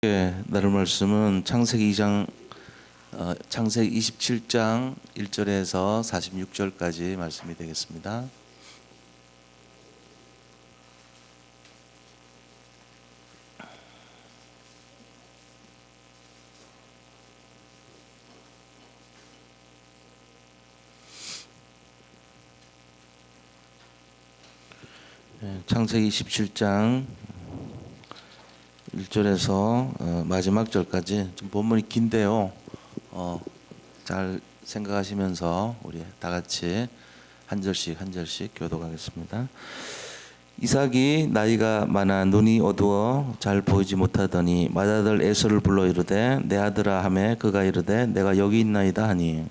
나눌 말씀은 창세기 2장, 창세기 27장 1절에서 46절까지 말씀이 되겠습니다. 창세기 27장 1절에서 마지막 절까지 좀 본문이 긴데요. 잘 생각하시면서 우리 다 같이 한 절씩 교독하겠습니다. 이삭이 나이가 많아 눈이 어두워 잘 보이지 못하더니 맏아들 에서를 불러 이르되 내 아들아 하매 그가 이르되 내가 여기 있나이다 하니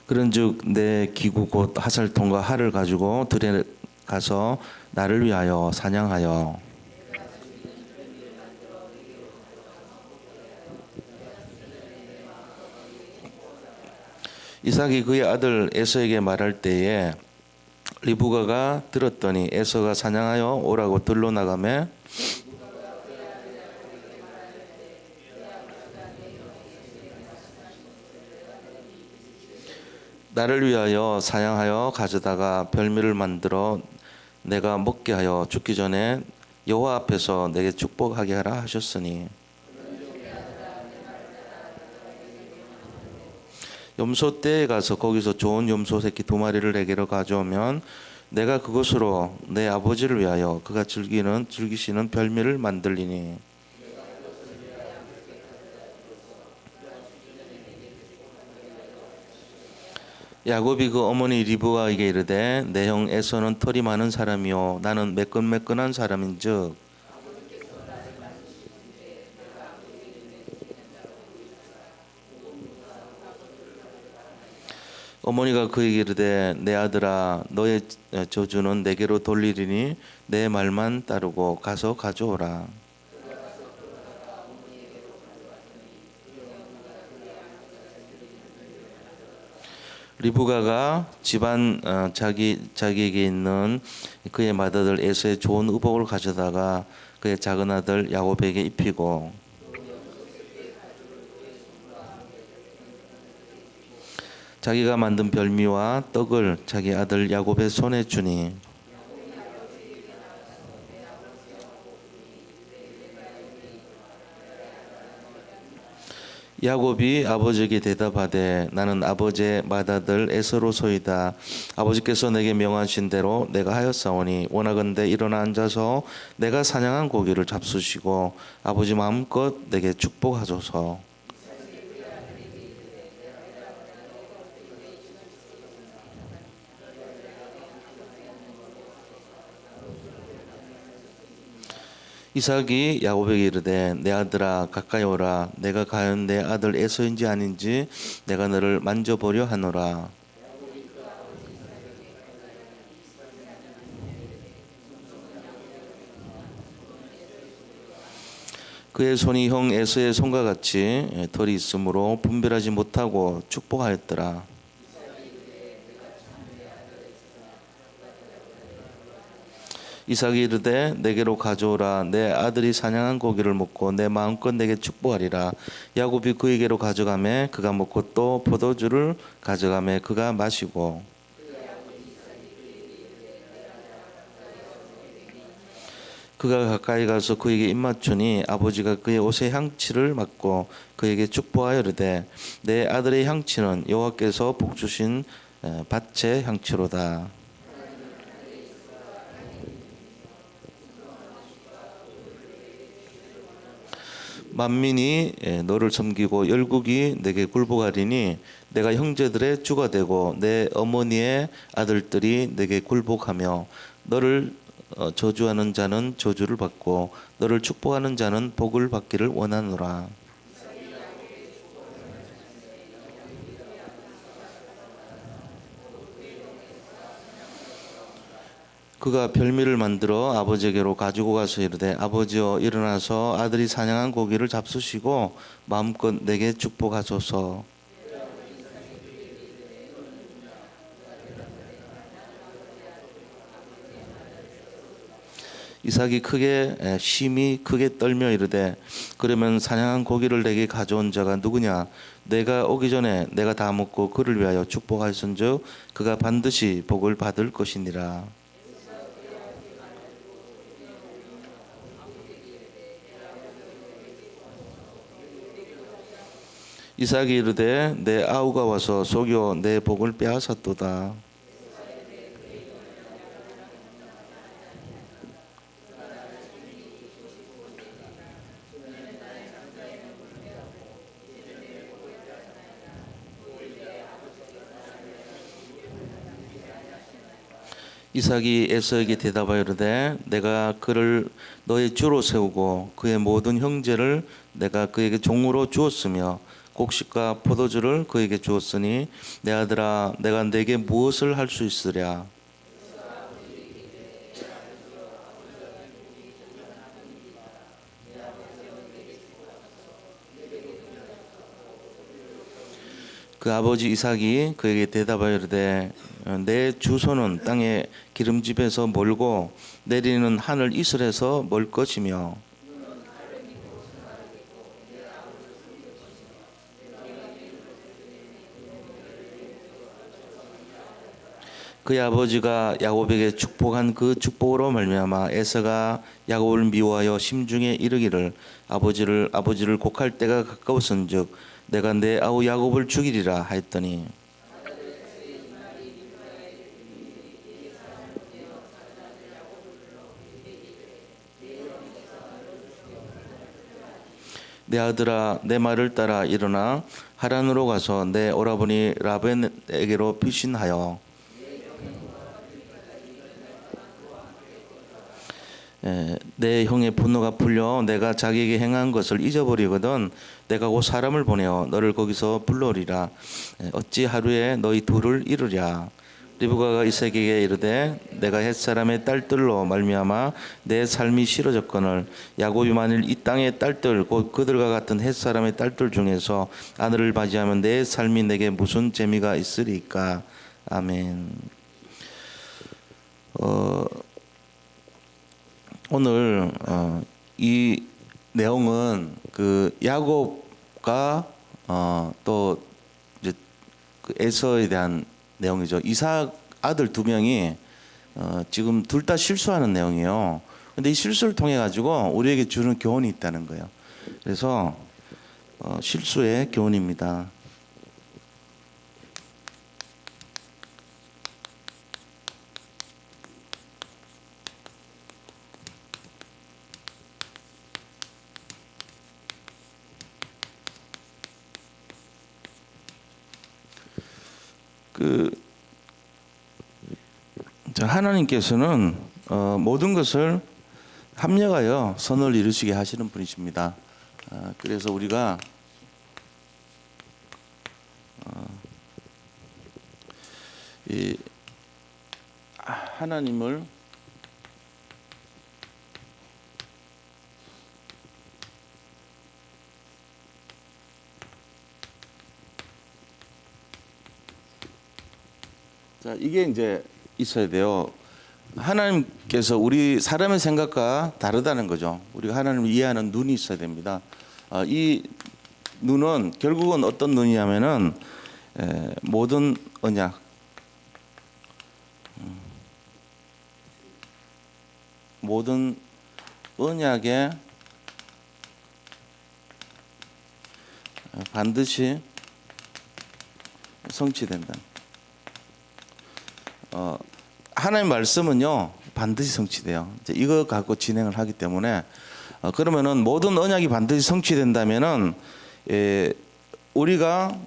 그런즉 내 기구 곧 하살통과 활을 가지고 들에 가서 나를 위하여 사냥하여 이삭이 그의 아들 에서에게 말할 때에 리브가가 들었더니 에서가 사냥하여 오라고 들로 나가매 나를 위하여 사냥하여 가져다가 별미를 만들어 내가 먹게 하여 죽기 전에 여호와 앞에서 내게 축복하게 하라 하셨으니 염소 떼에 가서 거기서 좋은 염소 새끼 2마리를 내게로 가져오면 내가 그것으로 내 아버지를 위하여 그가 즐기시는 별미를 만들리니 야곱이 그 어머니 리브가에게 이르되 내 형 에서는 털이 많은 사람이요 나는 매끈매끈한 사람인즉 어머니가 그에게 이르되 내 아들아 너의 저주는 내게로 돌리리니 내 말만 따르고 가서 가져오라. 리브가가 집안 자기에게 있는 그의 맏아들 에서의 좋은 의복을 가져다가 그의 작은 아들 야곱에게 입히고 자기가 만든 별미와 떡을 자기 아들 야곱의 손에 주니 야곱이 아버지에게 대답하되 나는 아버지의 맏아들 에서로소이다. 아버지께서 내게 명하신 대로 내가 하였사오니 원하건대 일어나 앉아서 내가 사냥한 고기를 잡수시고 아버지 마음껏 내게 축복하소서. 이삭이 야곱에게 이르되 내 아들아 가까이 오라. 내가 과연 내 아들 에서인지 아닌지 내가 너를 만져보려 하노라. 그의 손이 형 에서의 손과 같이 털이 있으므로 분별하지 못하고 축복하였더라. 이삭이 이르되 내게로 가져오라. 내 아들이 사냥한 고기를 먹고 내 마음껏 내게 축복하리라. 야곱이 그에게로 가져가매 그가 먹고 또 포도주를 가져가매 그가 마시고 그가 가까이 가서 그에게 입맞추니 아버지가 그의 옷의 향취를 맡고 그에게 축복하여 이르되 내 아들의 향취는 여호와께서 복 주신 밭의 향취로다. 만민이 너를 섬기고 열국이 내게 굴복하리니 내가 형제들의 주가 되고 내 어머니의 아들들이 내게 굴복하며 너를 저주하는 자는 저주를 받고 너를 축복하는 자는 복을 받기를 원하노라. 그가 별미를 만들어 아버지에게로 가지고 가서 이르되 아버지여 일어나서 아들이 사냥한 고기를 잡수시고 마음껏 내게 축복하소서. 이삭이 심히 크게 떨며 이르되 그러면 사냥한 고기를 내게 가져온 자가 누구냐? 내가 오기 전에 내가 다 먹고 그를 위하여 축복하였은즉 그가 반드시 복을 받을 것이니라. 이삭이 이르되 내 아우가 와서 속여 내 복을 빼앗았도다. 이삭이 에서에게 대답하여 이르되 내가 그를 너의 주로 세우고 그의 모든 형제를 내가 그에게 종으로 주었으며 곡식과 포도주를 그에게 주었으니 내 아들아 내가 네게 무엇을 할 수 있으랴. 그 아버지 이삭이 그에게 대답하여 이르되 내 주소는 땅의 기름집에서 멀고 내리는 하늘 이슬에서 멀 것이며 그의 아버지가 야곱에게 축복한 그 축복으로 말미암아 에서가 야곱을 미워하여 심중에 이르기를 아버지를 곡할 때가 가까웠은즉 내가 내 아우 야곱을 죽이리라 하였더니 내 아들아 내 말을 따라 일어나 하란으로 가서 내 오라버니 라벤에게로 피신하여 내 형의 분노가 풀려 내가 자기에게 행한 것을 잊어버리거든 내가 곧 사람을 보내어 너를 거기서 불러오리라. 어찌 하루에 너희 둘을 이루랴. 리브가가 이삭에게 이르되 내가 햇사람의 딸들로 말미암아 내 삶이 싫어졌거늘 야곱이 만일 이 땅의 딸들 곧 그들과 같은 햇사람의 딸들 중에서 아내를 맞이하면 내 삶이 내게 무슨 재미가 있으리까. 아멘. 오늘 이 내용은 그 야곱과 또 이제 그 에서에 대한 내용이죠. 이삭 아들 두 명이 지금 둘 다 실수하는 내용이에요. 근데 이 실수를 통해 가지고 우리에게 주는 교훈이 있다는 거예요. 그래서 실수의 교훈입니다. 하나님께서는 모든 것을 합력하여 선을 이루시게 하시는 분이십니다. 그래서 우리가 이 하나님을 자 이게 이제 있어야 돼요. 하나님께서 우리 사람의 생각과 다르다는 거죠. 우리가 하나님을 이해하는 눈이 있어야 됩니다. 이 눈은 결국은 어떤 눈이냐면은 모든 언약, 모든 언약에 반드시 성취된다. 하나님 말씀은요 반드시 성취돼요. 이거 갖고 진행을 하기 때문에 그러면은 모든 언약이 반드시 성취된다면은 우리가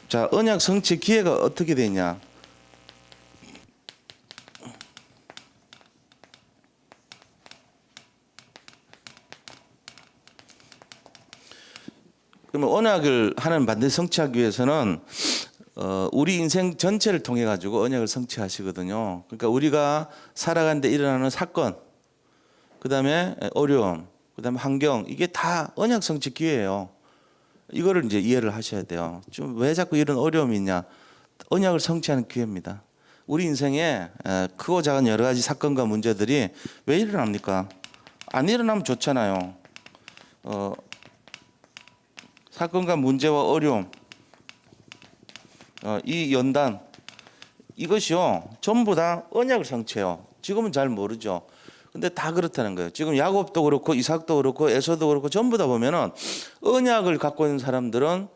자 언약 성취 기회가 어떻게 되냐? 그러면 언약을 하나님 반드시 성취하기 위해서는 우리 인생 전체를 통해 가지고 언약을 성취하시거든요. 그러니까 우리가 살아가는데 일어나는 사건, 그다음에 어려움, 그다음에 환경 이게 다 언약 성취 기회예요. 이거를 이제 이해를 하셔야 돼요. 좀 왜 자꾸 이런 어려움이 있냐? 언약을 성취하는 기회입니다. 우리 인생에 크고 작은 여러 가지 사건과 문제들이 왜 일어납니까? 안 일어나면 좋잖아요. 사건과 문제와 어려움, 이 연단, 이것이요 전부 다 언약을 성취해요. 지금은 잘 모르죠. 근데 다 그렇다는 거예요. 지금 야곱도 그렇고 이삭도 그렇고 에서도 그렇고 전부 다 보면은 언약을 갖고 있는 사람들은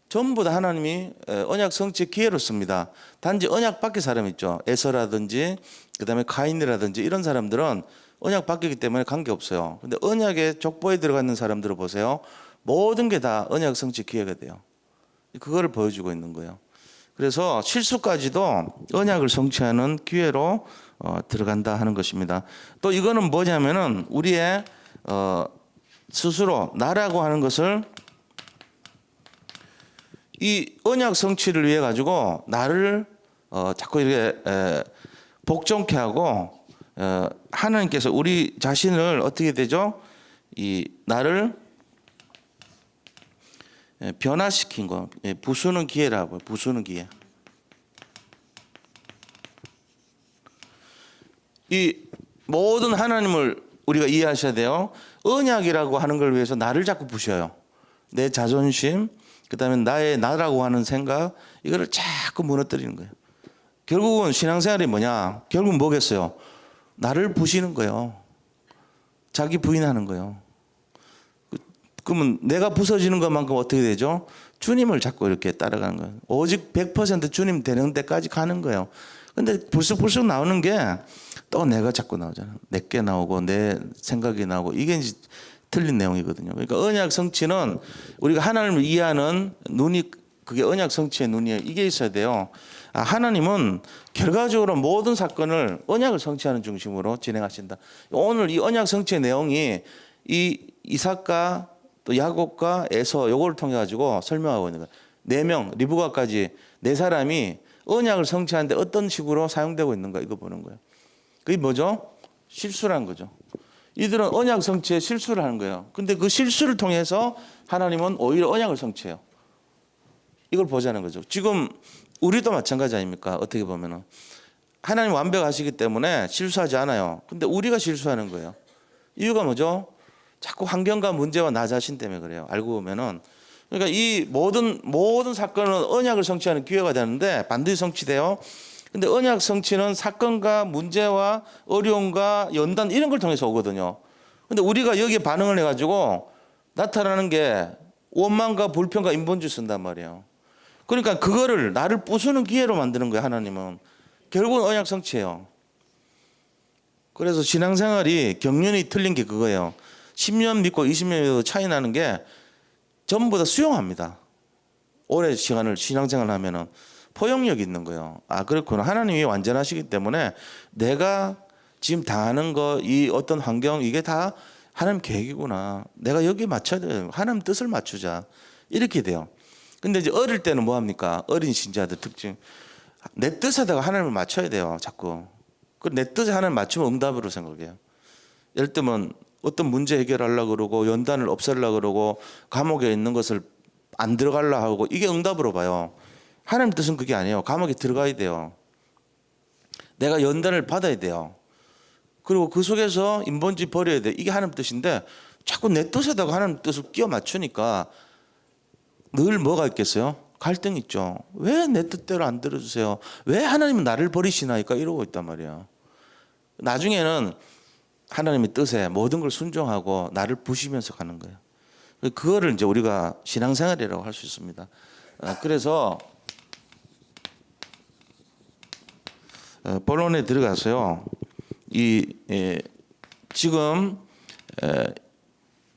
전부 다 하나님이 언약 성취의 기회로 씁니다. 단지 언약 밖의 사람 있죠. 에서라든지 그다음에 가인이라든지 이런 사람들은 언약 밖이기 때문에 관계없어요. 근데 언약의 족보에 들어가 있는 사람들을 보세요. 모든 게 다 언약 성취 기회가 돼요. 그거를 보여주고 있는 거예요. 그래서 실수까지도 언약을 성취하는 기회로 들어간다 하는 것입니다. 또 이거는 뭐냐면은 우리의 스스로 나라고 하는 것을 이 언약 성취를 위해 가지고 나를 자꾸 이렇게 복종케 하고 하나님께서 우리 자신을 어떻게 되죠? 이 나를 변화시킨 거, 부수는 기회라고요. 부수는 기회. 이 모든 하나님을 우리가 이해하셔야 돼요. 언약이라고 하는 걸 위해서 나를 자꾸 부셔요. 내 자존심, 그다음에 나의 나라고 하는 생각, 이거를 자꾸 무너뜨리는 거예요. 결국은 신앙생활이 뭐냐? 결국 뭐겠어요? 나를 부시는 거예요. 자기 부인하는 거예요. 그러면 내가 부서지는 것만큼 어떻게 되죠? 주님을 자꾸 이렇게 따라가는 거예요. 오직 100% 주님 되는 데까지 가는 거예요. 근데 불쑥불쑥 나오는 게 또 내가 자꾸 나오잖아요. 내게 나오고 내 생각이 나오고 이게 이제 틀린 내용이거든요. 그러니까 언약 성취는 우리가 하나님을 이해하는 눈이 그게 언약 성취의 눈이에요. 이게 있어야 돼요. 하나님은 결과적으로 모든 사건을 언약을 성취하는 중심으로 진행하신다. 오늘 이 언약 성취의 내용이 이 이삭과 또 야곱과 에서 요거를 통해 가지고 설명하고 있는 거예요. 4명 리브가까지 4사람이 언약을 성취하는데 어떤 식으로 사용되고 있는가 이거 보는 거예요. 그게 뭐죠? 실수라는 거죠. 이들은 언약 성취에 실수를 하는 거예요. 근데 그 실수를 통해서 하나님은 오히려 언약을 성취해요. 이걸 보자는 거죠. 지금 우리도 마찬가지 아닙니까? 어떻게 보면은 하나님 완벽하시기 때문에 실수하지 않아요. 근데 우리가 실수하는 거예요. 이유가 뭐죠? 자꾸 환경과 문제와 나 자신 때문에 그래요. 알고 보면은 그러니까 이 모든 사건은 언약을 성취하는 기회가 되는데 반드시 성취돼요. 근데 언약 성취는 사건과 문제와 어려움과 연단 이런 걸 통해서 오거든요. 근데 우리가 여기에 반응을 해가지고 나타나는 게 원망과 불평과 인본주의 쓴단 말이에요. 그러니까 그거를 나를 부수는 기회로 만드는 거예요. 하나님은 결국은 언약 성취예요. 그래서 신앙생활이 경륜이 틀린 게 그거예요. 10년 믿고 20년 믿고 차이 나는 게 전부 다 수용합니다. 오래 시간을 신앙생활 하면은 포용력이 있는 거예요. 그렇구나. 하나님이 완전하시기 때문에 내가 지금 당하는 거, 이 어떤 환경, 이게 다 하나님 계획이구나. 내가 여기 맞춰야 돼요. 하나님 뜻을 맞추자. 이렇게 돼요. 근데 이제 어릴 때는 뭐 합니까? 어린 신자들 특징. 내 뜻에다가 하나님을 맞춰야 돼요. 자꾸. 내 뜻에 하나님 맞추면 응답으로 생각해요. 예를 들면 어떤 문제 해결하려고 그러고 연단을 없애려고 그러고 감옥에 있는 것을 안 들어가려고 하고 이게 응답으로 봐요. 하나님 뜻은 그게 아니에요. 감옥에 들어가야 돼요. 내가 연단을 받아야 돼요. 그리고 그 속에서 인본주의 버려야 돼. 이게 하나님 뜻인데 자꾸 내 뜻에다가 하나님 뜻을 끼워 맞추니까 늘 뭐가 있겠어요? 갈등이 있죠. 왜 내 뜻대로 안 들어주세요? 왜 하나님은 나를 버리시나이까 이러고 있단 말이에요. 나중에는 하나님의 뜻에 모든 걸 순종하고 나를 부시면서 가는 거예요. 그거를 이제 우리가 신앙생활이라고 할 수 있습니다. 그래서 본론에 들어가서요. 지금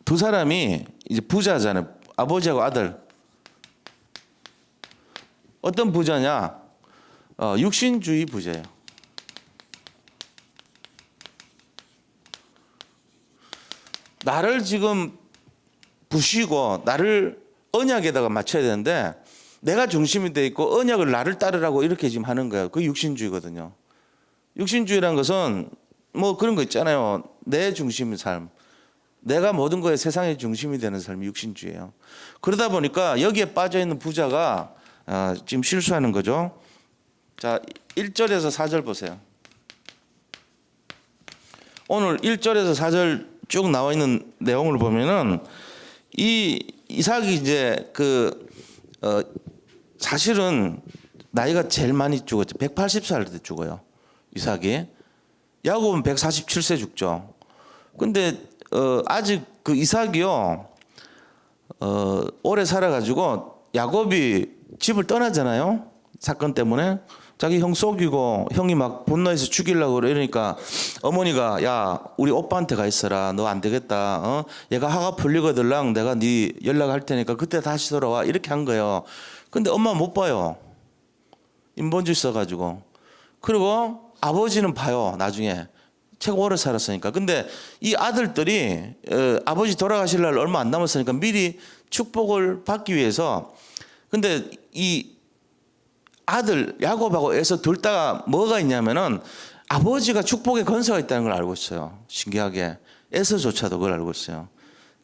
두 사람이 이제 부자잖아요. 아버지하고 아들. 어떤 부자냐? 육신주의 부자예요. 나를 지금 부시고 나를 언약에다가 맞춰야 되는데 내가 중심이 돼 있고 언약을 나를 따르라고 이렇게 지금 하는 거예요. 그게 육신주의거든요. 육신주의라는 것은 뭐 그런 거 있잖아요. 내 중심의 삶. 내가 모든 거에 세상의 중심이 되는 삶이 육신주의예요. 그러다 보니까 여기에 빠져 있는 부자가 지금 실수하는 거죠. 자, 1절에서 4절 보세요. 오늘 1절에서 4절 쭉 나와 있는 내용을 보면은 이 이삭이 이제 사실은 나이가 제일 많이 죽었죠. 180살 때 죽어요. 이삭이. 야곱은 147세 죽죠. 근데 아직 그 이삭이요. 오래 살아가지고 야곱이 집을 떠나잖아요. 사건 때문에. 자기 형 속이고 형이 막 분노해서 죽이려고 그러니까 어머니가 야 우리 오빠한테 가 있어라. 너 안 되겠다. 얘가 화가 풀리거들랑 내가 네 연락할 테니까 그때 다시 돌아와. 이렇게 한 거예요. 근데 엄마 못 봐요. 인본주의 써가지고. 그리고 아버지는 봐요. 나중에. 최고 오래 살았으니까. 근데 이 아들들이 아버지 돌아가실 날 얼마 안 남았으니까 미리 축복을 받기 위해서. 근데 이 아들 야곱하고 에서 둘 다 뭐가 있냐면은 아버지가 축복의 권세가 있다는 걸 알고 있어요. 신기하게. 에서조차도 그걸 알고 있어요.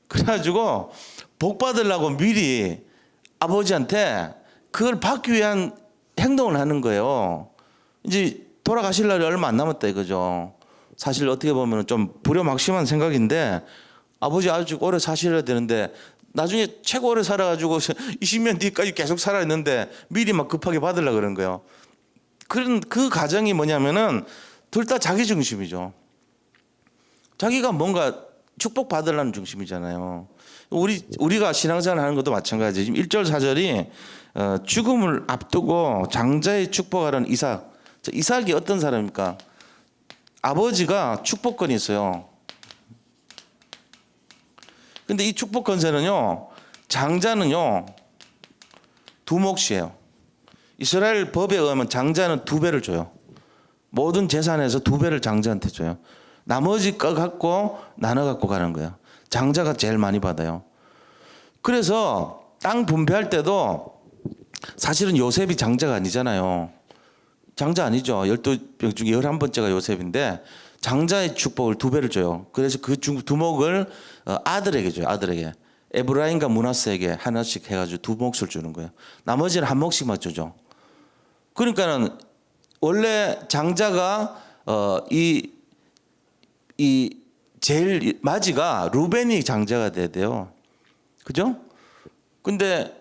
그래가지고 복 받으려고 미리 아버지한테 그걸 받기 위한 행동을 하는 거예요. 이제 돌아가실 날이 얼마 안 남았다 이거죠. 사실 어떻게 보면 좀 불효막심한 생각인데 아버지 아주 오래 사셔야 되는데 나중에 최고 오래 살아가지고 20년 뒤까지 계속 살아있는데 미리 막 급하게 받으려고 그런 거예요. 그런 그 가정이 뭐냐면은 둘 다 자기 중심이죠. 자기가 뭔가 축복 받으려는 중심이잖아요. 우리가 신앙생활 하는 것도 마찬가지. 지금 1절 4절이 죽음을 앞두고 장자의 축복하라는 이삭. 이삭이 어떤 사람입니까? 아버지가 축복권이 있어요. 근데 이 축복 권세는요, 장자는요, 두 몫이에요. 이스라엘 법에 의하면 장자는 2배를 줘요. 모든 재산에서 2배를 장자한테 줘요. 나머지 거 갖고 나눠 갖고 가는 거예요. 장자가 제일 많이 받아요. 그래서 땅 분배할 때도 사실은 요셉이 장자가 아니잖아요. 장자 아니죠. 12명 중에 11번째가 요셉인데 장자의 축복을 2배를 줘요. 그래서 그 두목을 아들에게 줘요. 아들에게. 에브라임과 므낫세에게 하나씩 해가지고 2몫을 주는 거예요. 나머지는 1몫씩만 주죠. 그러니까는 원래 장자가 이 제일 마지가 루벤이 장자가 돼야 돼요. 그죠? 근데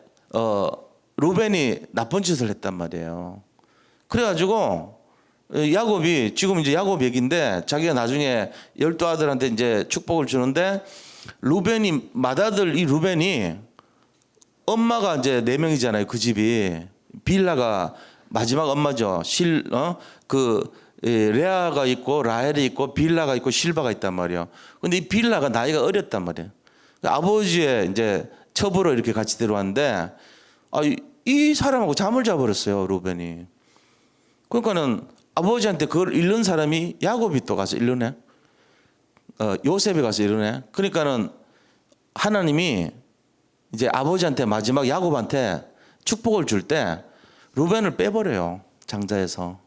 루벤이 나쁜 짓을 했단 말이에요. 그래가지고 야곱이 지금 이제 야곱 얘기인데 자기가 나중에 12아들한테 이제 축복을 주는데 루벤이 맏아들 이 루벤이 엄마가 이제 4명이잖아요. 그 집이 빌라가 마지막 엄마죠. 레아가 있고 라헬이 있고 빌라가 있고 실바가 있단 말이에요. 근데 이 빌라가 나이가 어렸단 말이에요. 아버지의 이제 첩으로 이렇게 같이 들어왔는데 이 사람하고 잠을 자버렸어요. 루벤이. 그러니까는 아버지한테 그걸 잃는 사람이 야곱이 또 가서 잃으네. 요셉이 가서 잃으네. 그러니까는 하나님이 이제 아버지한테 마지막 야곱한테 축복을 줄 때 루벤을 빼버려요. 장자에서.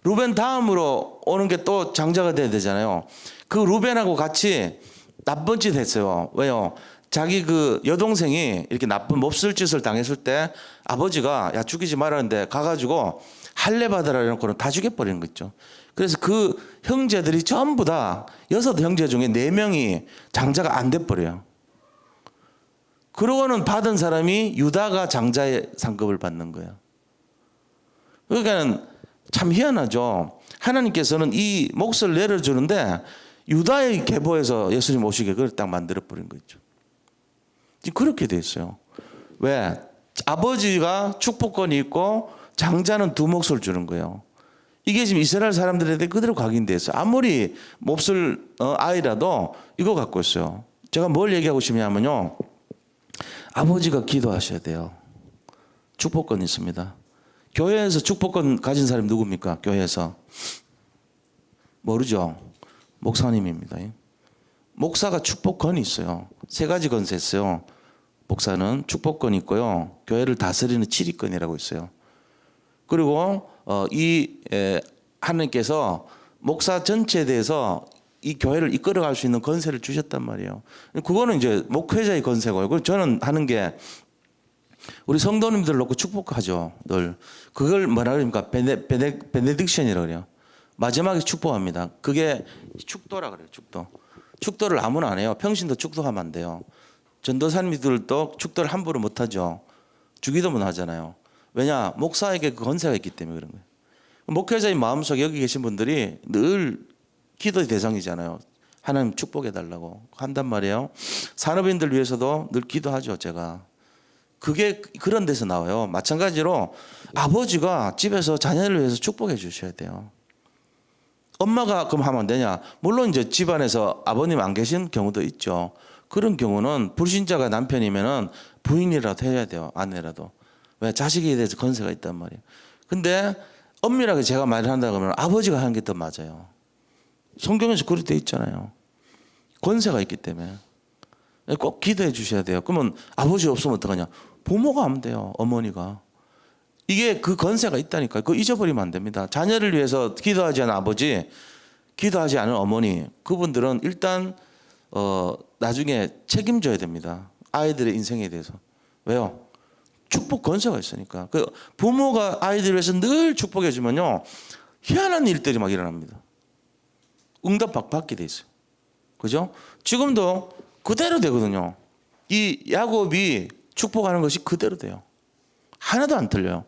루벤 다음으로 오는 게 또 장자가 돼야 되잖아요. 그 루벤하고 같이 나쁜 짓 했어요. 왜요? 자기 그 여동생이 이렇게 나쁜 몹쓸 짓을 당했을 때 아버지가 야 죽이지 말라는데 가가지고 할례 받으라 이러고는 다 죽여버리는 거 있죠. 그래서 그 형제들이 전부 다 6 형제 중에 4명이 장자가 안 돼버려요. 그러고는 받은 사람이 유다가 장자의 상급을 받는 거예요. 그러니까 참 희한하죠. 하나님께서는 이 몫을 내려주는데 유다의 계보에서 예수님 오시게 그걸 딱 만들어버린 거 있죠. 그렇게 돼 있어요. 왜? 아버지가 축복권이 있고 장자는 2몫을 주는 거예요. 이게 지금 이스라엘 사람들한테 그대로 각인돼 있어요. 아무리 몹쓸 아이라도 이거 갖고 있어요. 제가 뭘 얘기하고 싶냐면요. 아버지가 기도하셔야 돼요. 축복권 있습니다. 교회에서 축복권 가진 사람이 누굽니까? 교회에서. 모르죠? 목사님입니다. 목사가 축복권이 있어요. 3가지 권세 있어요. 목사는 축복권이 있고요. 교회를 다스리는 지휘권이라고 있어요. 그리고 하나님께서 목사 전체에 대해서 이 교회를 이끌어갈 수 있는 권세를 주셨단 말이에요. 그거는 이제 목회자의 권세고요. 그리고 저는 하는 게 우리 성도님들 놓고 축복하죠. 늘. 그걸 뭐라 그럽니까? 베네딕션이라고 그래요. 마지막에 축복합니다. 그게 축도라 그래요. 축도. 축도를 아무나 안 해요. 평신도 축도하면 안 돼요. 전도사님들도 축도를 함부로 못 하죠. 주기도문 하잖아요. 왜냐? 목사에게 그 권세가 있기 때문에 그런 거예요. 목회자의 마음속에 여기 계신 분들이 늘 기도의 대상이잖아요. 하나님 축복해 달라고 한단 말이에요. 산업인들 위해서도 늘 기도하죠, 제가. 그게 그런 데서 나와요. 마찬가지로 아버지가 집에서 자녀를 위해서 축복해 주셔야 돼요. 엄마가 그럼 하면 안 되냐? 물론 이제 집안에서 아버님 안 계신 경우도 있죠. 그런 경우는 불신자가 남편이면은 부인이라도 해야 돼요. 아내라도. 왜? 자식에 대해서 권세가 있단 말이에요. 근데 엄밀하게 제가 말을 한다 그러면 아버지가 하는 게 더 맞아요. 성경에서 그렇게 돼 있잖아요. 권세가 있기 때문에 꼭 기도해 주셔야 돼요. 그러면 아버지 없으면 어떡하냐? 부모가 하면 돼요. 어머니가. 이게 그 권세가 있다니까요. 그거 잊어버리면 안 됩니다. 자녀를 위해서 기도하지 않은 아버지, 기도하지 않은 어머니, 그분들은 일단 나중에 책임져야 됩니다. 아이들의 인생에 대해서. 왜요? 축복 권세가 있으니까. 그 부모가 아이들을 위해서 늘 축복해 주면요, 희한한 일들이 막 일어납니다. 응답 받게 돼 있어요. 그죠? 지금도 그대로 되거든요. 이 야곱이 축복하는 것이 그대로 돼요. 하나도 안 틀려요.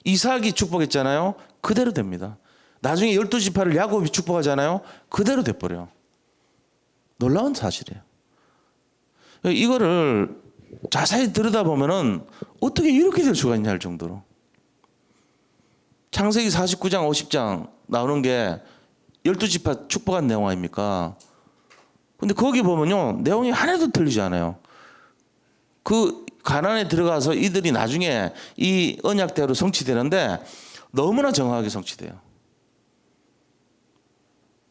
이삭이 축복했잖아요. 그대로 됩니다. 나중에 12지파를 야곱이 축복하잖아요. 그대로 돼버려요. 놀라운 사실이에요. 이거를 자세히 들여다보면은 어떻게 이렇게 될 수가 있냐 할 정도로. 창세기 49장 50장 나오는 게 12지파 축복한 내용 아닙니까? 근데 거기 보면요, 내용이 하나도 틀리지 않아요. 그 가나안에 들어가서 이들이 나중에 이 언약대로 성취되는데 너무나 정확하게 성취돼요.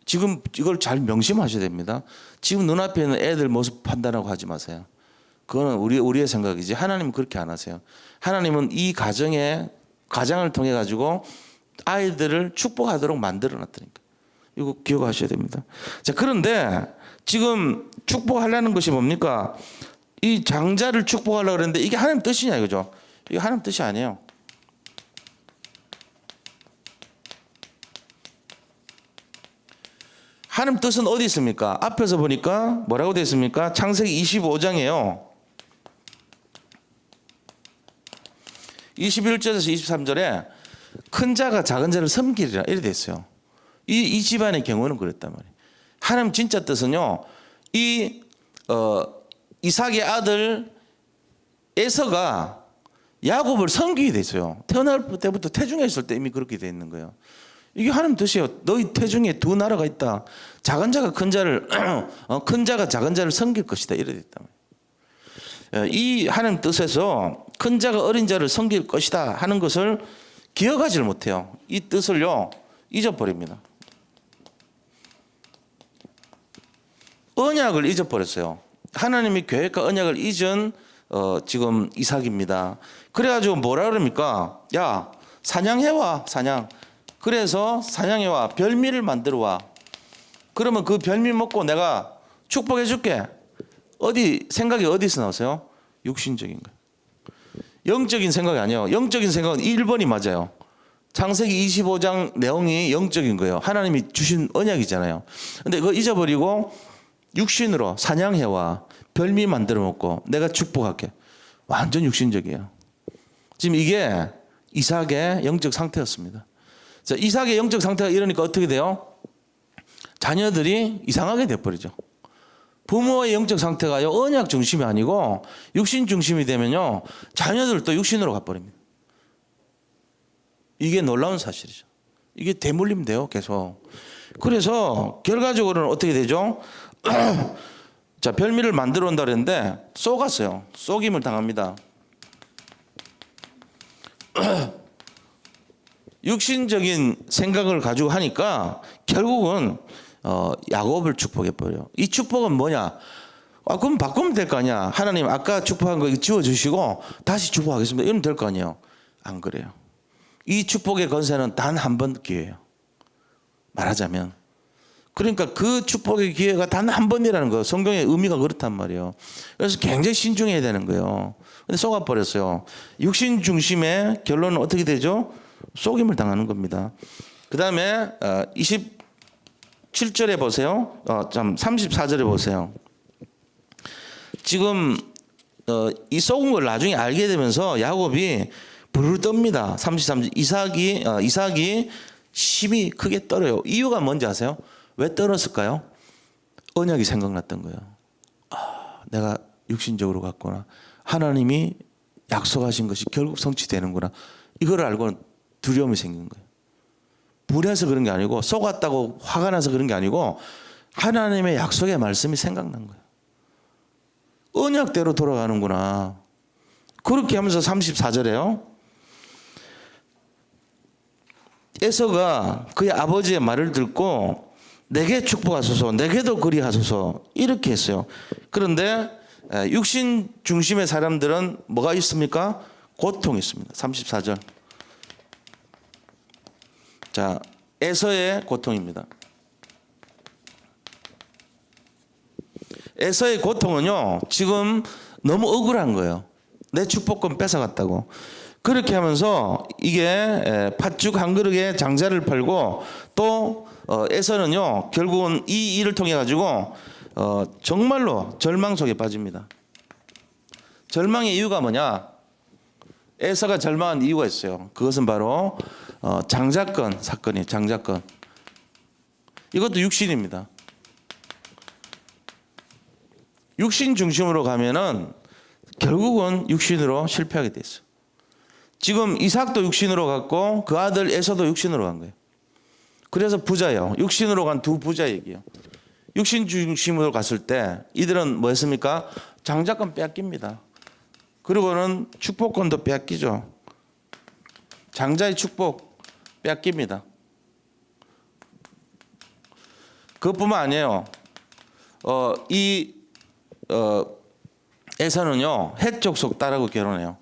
지금 이걸 잘 명심하셔야 됩니다. 지금 눈앞에 있는 애들 모습 판단하고 하지 마세요. 그거는 우리의 생각이지 하나님은 그렇게 안 하세요. 하나님은 이 가장을 통해 가지고 아이들을 축복하도록 만들어 놨다니까. 이거 기억하셔야 됩니다. 자, 그런데 지금 축복하려는 것이 뭡니까? 이 장자를 축복하려고 그랬는데 이게 하나님 뜻이냐 이거죠. 이게 하나님 뜻이 아니에요. 하나님 뜻은 어디 있습니까? 앞에서 보니까 뭐라고 되어 있습니까? 창세기 25장이에요. 21절에서 23절에 큰 자가 작은 자를 섬기리라 이렇게 되어 있어요. 이 집안의 경우는 그랬단 말이에요. 하나님 진짜 뜻은요, 이삭의 아들 에서가 야곱을 섬기게 돼 있어요. 태어날 때부터 태중에 있을 때 이미 그렇게 돼 있는 거예요. 이게 하나님 뜻이에요. 너희 태중에 두 나라가 있다. 작은 자가 큰 자를 큰 자가 작은 자를 섬길 것이다. 이래 됐다. 이 하나님 뜻에서 큰 자가 어린 자를 섬길 것이다 하는 것을 기억하지를 못해요. 이 뜻을요 잊어버립니다. 언약을 잊어버렸어요. 하나님이 계획과 언약을 잊은 지금 이삭입니다. 그래가지고 뭐라 그럽니까? 야, 사냥해와, 사냥. 그래서 사냥해와, 별미를 만들어와. 그러면 그 별미 먹고 내가 축복해 줄게. 생각이 어디서 나오세요? 육신적인 거예요. 영적인 생각이 아니에요. 영적인 생각은 1번이 맞아요. 창세기 25장 내용이 영적인 거예요. 하나님이 주신 언약이잖아요. 근데 그거 잊어버리고 육신으로 사냥해와, 별미 만들어 먹고 내가 축복할게. 완전 육신적이에요. 지금 이게 이삭의 영적 상태였습니다. 자, 이삭의 영적 상태가 이러니까 어떻게 돼요? 자녀들이 이상하게 돼버리죠. 부모의 영적 상태가요 언약 중심이 아니고 육신 중심이 되면요 자녀들도 육신으로 가버립니다. 이게 놀라운 사실이죠. 이게 대물림 돼요 계속. 그래서 결과적으로는 어떻게 되죠? 자, 별미를 만들어 온다 그랬는데 쏘갔어요. 쏘김을 당합니다. 육신적인 생각을 가지고 하니까 결국은 야곱을 축복해 버려요. 이 축복은 뭐냐? 그럼 바꾸면 될 거 아니야. 하나님 아까 축복한 거 지워주시고 다시 축복하겠습니다. 이러면 될 거 아니에요. 안 그래요. 이 축복의 권세는 단 한 번 기회예요. 말하자면. 그러니까 그 축복의 기회가 단 한 번이라는 거예요. 성경의 의미가 그렇단 말이에요. 그래서 굉장히 신중해야 되는 거예요. 근데 속아버렸어요. 육신 중심의 결론은 어떻게 되죠? 속임을 당하는 겁니다. 그 다음에 7절에 보세요. 34절에 보세요. 지금 이 속은 걸 나중에 알게 되면서 야곱이 부르르 떱니다. 33절 이삭이 심히 크게 떨어요. 이유가 뭔지 아세요? 왜 떨었을까요? 언약이 생각났던 거예요. 내가 육신적으로 갔구나. 하나님이 약속하신 것이 결국 성취되는구나. 이걸 알고는 두려움이 생긴 거예요. 불해서 그런 게 아니고 속았다고 화가 나서 그런 게 아니고 하나님의 약속의 말씀이 생각난 거예요. 언약대로 돌아가는구나. 그렇게 하면서 34절에요. 에서가 그의 아버지의 말을 듣고 내게 축복하소서 내게도 그리하소서 이렇게 했어요. 그런데 육신 중심의 사람들은 뭐가 있습니까? 고통이 있습니다. 34절. 자, 에서의 고통입니다. 에서의 고통은요, 지금 너무 억울한 거예요. 내 축복권 뺏어갔다고. 그렇게 하면서 이게 팥죽 한 그릇에 장자를 팔고 또 에서는요, 결국은 이 일을 통해 가지고 정말로 절망 속에 빠집니다. 절망의 이유가 뭐냐? 에서가 절망한 이유가 있어요. 그것은 바로 장자권 사건이에요. 장자권. 이것도 육신입니다. 육신 중심으로 가면은 결국은 육신으로 실패하게 돼 있어요. 지금 이삭도 육신으로 갔고 그 아들 에서도 육신으로 간 거예요. 그래서 부자예요. 육신으로 간 두 부자 얘기예요. 육신 중심으로 갔을 때 이들은 뭐 했습니까? 장자권 빼앗깁니다. 그리고는 축복권도 빼앗기죠. 장자의 축복 빼앗깁니다. 그것뿐만 아니에요. 에서는요, 헷 족속 딸하고 결혼해요.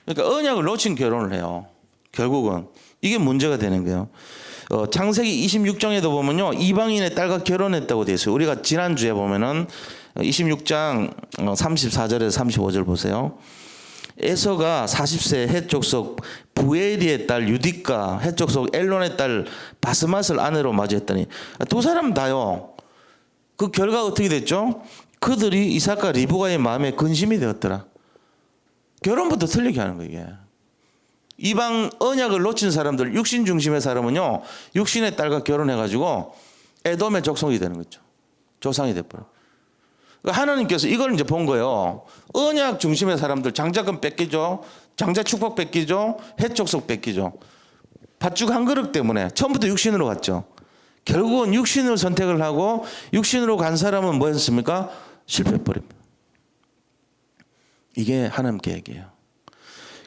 그러니까 언약을 놓친 결혼을 해요. 결국은 이게 문제가 되는 거예요. 창세기 26장에도 보면요, 이방인의 딸과 결혼했다고 되어 있어요. 우리가 지난주에 보면은 26장 34절에서 35절 보세요. 에서가 40세 헷 족속 부에리의 딸 유디과 헷 족속 엘론의 딸 바스맛을 아내로 맞이했더니 두 사람 다요, 그 결과가 어떻게 됐죠? 그들이 이삭과 리브가의 마음에 근심이 되었더라. 결혼부터 틀리게 하는 거예요. 이게. 이방 언약을 놓친 사람들, 육신 중심의 사람은요, 육신의 딸과 결혼해가지고 에돔의 족속이 되는 거죠. 조상이 돼버려. 하나님께서 이걸 이제 본 거예요. 언약 중심의 사람들 장자권 뺏기죠. 장자 축복 뺏기죠. 헷족속 뺏기죠. 팥죽 한 그릇 때문에 처음부터 육신으로 갔죠. 결국은 육신을 선택을 하고 육신으로 간 사람은 뭐였습니까? 실패해버립니다. 이게 하나님 계획이에요.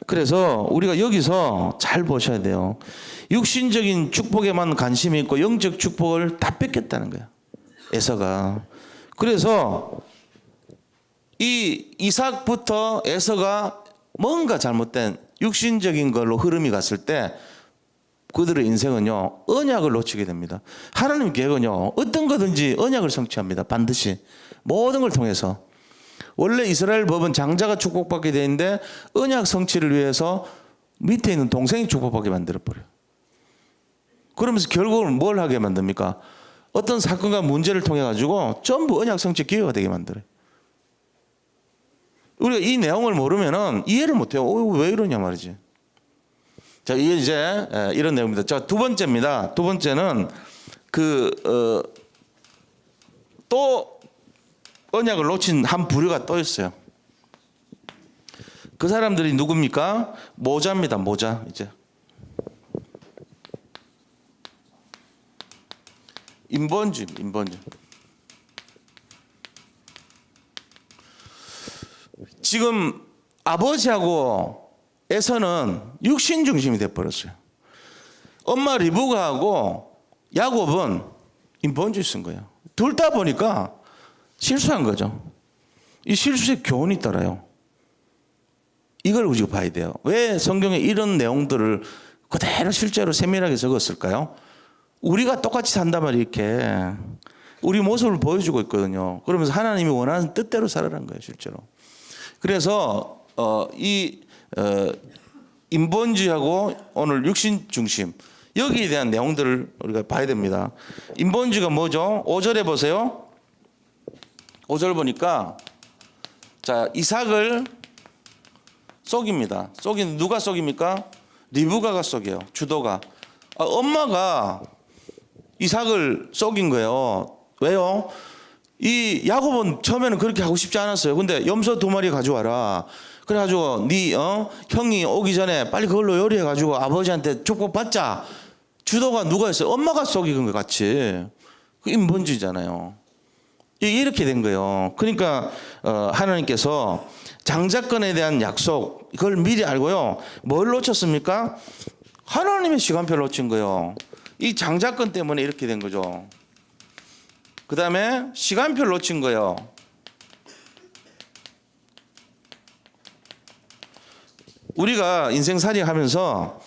그래서 우리가 여기서 잘 보셔야 돼요. 육신적인 축복에만 관심이 있고 영적 축복을 다 뺏겼다는 거예요. 에서가. 그래서 이 이삭부터 에서가 뭔가 잘못된 육신적인 걸로 흐름이 갔을 때 그들의 인생은요, 언약을 놓치게 됩니다. 하나님 계획은요, 어떤 거든지 언약을 성취합니다. 반드시. 모든 걸 통해서. 원래 이스라엘 법은 장자가 축복받게 되는데 언약 성취를 위해서 밑에 있는 동생이 축복받게 만들어버려요. 그러면서 결국은 뭘 하게 만듭니까? 어떤 사건과 문제를 통해 가지고 전부 언약 성취 기회가 되게 만들어요. 우리가 이 내용을 모르면은 이해를 못해요. 왜 이러냐 말이지. 자, 이게 이제 이런 내용입니다. 자, 두 번째입니다. 두 번째는 또 언약을 놓친 한 부류가 또 있어요. 그 사람들이 누굽니까? 모자입니다. 모자. 이제 인본주의. 지금 아버지하고 에서는 육신 중심이 돼버렸어요. 엄마 리브가하고 야곱은 인본주의 쓴 거예요. 둘 다 보니까 실수한 거죠. 이 실수의 교훈이 따라요. 이걸 우리가 봐야 돼요. 왜 성경에 이런 내용들을 그대로 실제로 세밀하게 적었을까요? 우리가 똑같이 산다면 이렇게 우리 모습을 보여주고 있거든요. 그러면서 하나님이 원하는 뜻대로 살아라는 거예요, 실제로. 그래서 인본주의하고 오늘 육신 중심, 여기에 대한 내용들을 우리가 봐야 됩니다. 인본주의가 뭐죠? 5절에 보세요. 5절 보니까 자, 이삭을 속입니다. 속이는 누가 속입니까? 리브가가 속여요. 주도가. 엄마가 이삭을 속인 거예요. 왜요? 이 야곱은 처음에는 그렇게 하고 싶지 않았어요. 근데 염소 2마리 가져와라. 그래가지고 네 형이 오기 전에 빨리 그걸로 요리해가지고 아버지한테 축복 받자. 주도가 누가 했어요? 엄마가 속인 것 같이. 그 인본주의잖아요. 이렇게 된 거예요. 그러니까 하나님께서 장자권에 대한 약속 그걸 미리 알고요. 뭘 놓쳤습니까? 하나님의 시간표를 놓친 거예요. 이 장자권 때문에 이렇게 된 거죠. 그 다음에 시간표를 놓친 거예요. 우리가 인생살이 하면서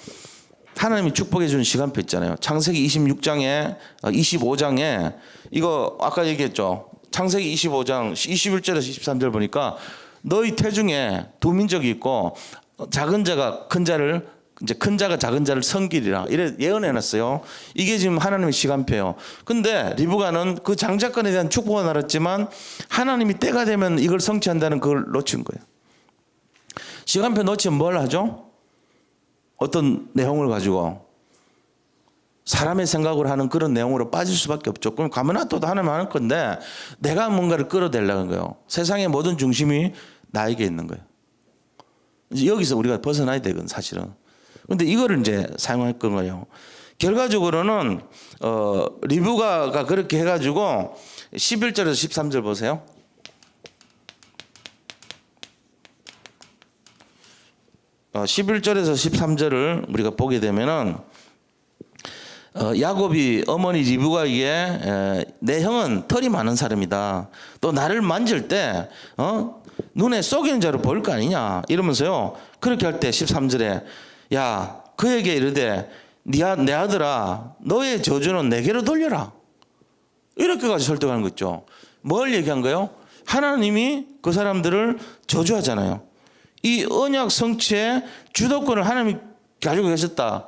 하나님이 축복해 주는 시간표 있잖아요. 창세기 26장에 25장에 이거 아까 얘기했죠. 창세기 25장 21절에서 23절 보니까 너희 태중에 두 민족이 있고 작은 자가 큰 자를 이제 큰 자가 작은 자를 섬기리라 이래 예언해 놨어요. 이게 지금 하나님의 시간표예요. 근데 리브가는 그 장자권에 대한 축복을 알았지만 하나님이 때가 되면 이걸 성취한다는 그걸 놓친 거예요. 시간표 놓치면 뭘 하죠? 어떤 내용을 가지고 사람의 생각으로 하는 그런 내용으로 빠질 수밖에 없죠. 그럼 가만 놔둬도 하나님 하는 건데 내가 뭔가를 끌어내려는 거예요. 세상의 모든 중심이 나에게 있는 거예요. 이제 여기서 우리가 벗어나야 되거든 사실은. 근데 이거를 이제 사용할 거예요. 결과적으로는 리브가가 그렇게 해가지고 11절에서 13절 보세요. 11절에서 13절을 우리가 보게 되면은 야곱이 어머니 리브가에게 내 형은 털이 많은 사람이다. 또 나를 만질 때 눈에 쏘기는 자로 보일 거 아니냐 이러면서요. 그렇게 할 때 13절에 야 그에게 이르되 내 아들아 너의 저주는 내게로 돌려라. 이렇게까지 설득하는 거 있죠. 뭘 얘기한 거예요? 하나님이 그 사람들을 저주하잖아요. 이 언약 성취의 주도권을 하나님이 가지고 계셨다.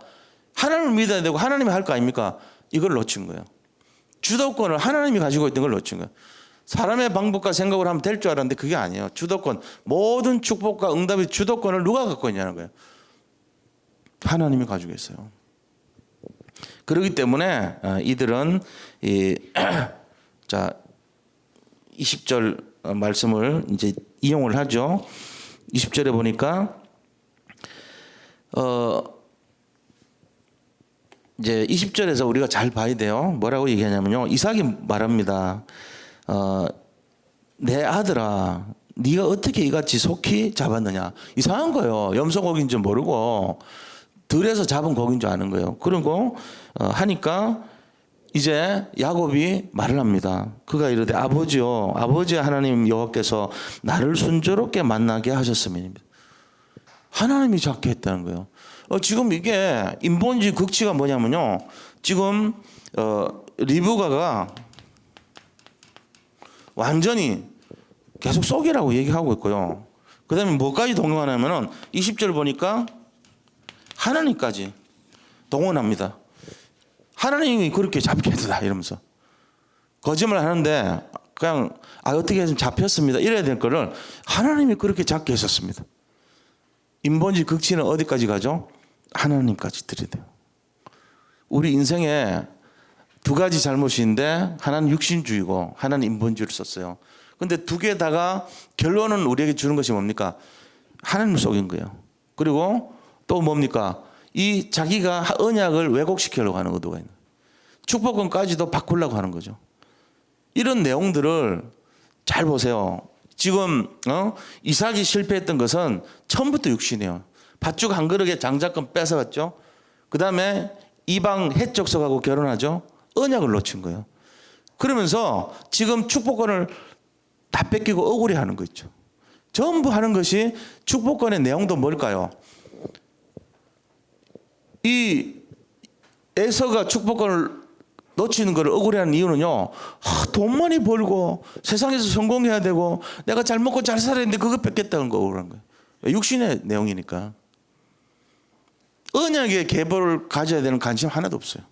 하나님을 믿어야 되고 하나님이 할 거 아닙니까? 이걸 놓친 거예요. 주도권을 하나님이 가지고 있는 걸 놓친 거예요. 사람의 방법과 생각을 하면 될 줄 알았는데 그게 아니에요. 주도권, 모든 축복과 응답의 주도권을 누가 갖고 있냐는 거예요. 하나님이 가지고 있어요. 그렇기 때문에 이들은 자 20절 말씀을 이제 이용을 하죠. 20절에 보니까 이제 20절에서 우리가 잘 봐야 돼요. 뭐라고 얘기하냐면요. 이삭이 말합니다. 내 아들아, 네가 어떻게 이같이 속히 잡았느냐. 이상한 거예요. 염소고기인 줄 모르고 들에서 잡은 고기인 줄 아는 거예요. 그리고 하니까 이제 야곱이 말을 합니다. 그가 이르되 아버지요, 아버지 하나님 여호와께서 나를 순조롭게 만나게 하셨음이니라. 하나님이 잡게 했다는 거예요. 지금 이게 인본주의 극치가 뭐냐면요. 지금 리브가가 완전히 계속 속이라고 얘기하고 있고요. 그 다음에 뭐까지 동요하냐면은 20절 보니까 하나님까지 동원합니다. 하나님이 그렇게 잡게 했다 이러면서 거짓말 하는데 그냥 어떻게 해서 잡혔습니다 이래야 될 거를 하나님이 그렇게 잡게 했었습니다. 인본주의 극치는 어디까지 가죠? 하나님까지 들이대요. 우리 인생에 두 가지 잘못인데 하나는 육신주의고 하나는 인본주의를 썼어요. 근데 두 개 다가 결론은 우리에게 주는 것이 뭡니까? 하나님을 속인 거예요. 그리고 또 뭡니까? 이 자기가 언약을 왜곡시키려고 하는 의도가 있는 거예요. 축복권까지도 바꾸려고 하는 거죠. 이런 내용들을 잘 보세요. 지금 이삭이 실패했던 것은 처음부터 육신이에요. 팥죽 한 그릇에 장자권 뺏어갔죠. 그 다음에 이방 해적석하고 결혼하죠. 언약을 놓친 거예요. 그러면서 지금 축복권을 다 뺏기고 억울해하는 거 있죠. 전부 하는 것이 축복권의 내용도 뭘까요? 이 에서가 축복권을 놓치는 걸 억울해하는 이유는요. 돈 많이 벌고 세상에서 성공해야 되고 내가 잘 먹고 잘 살아야 되는데 그거 뺏겠다는 거 억울한 거예요. 육신의 내용이니까. 언약의 계보를 가져야 되는 관심 하나도 없어요.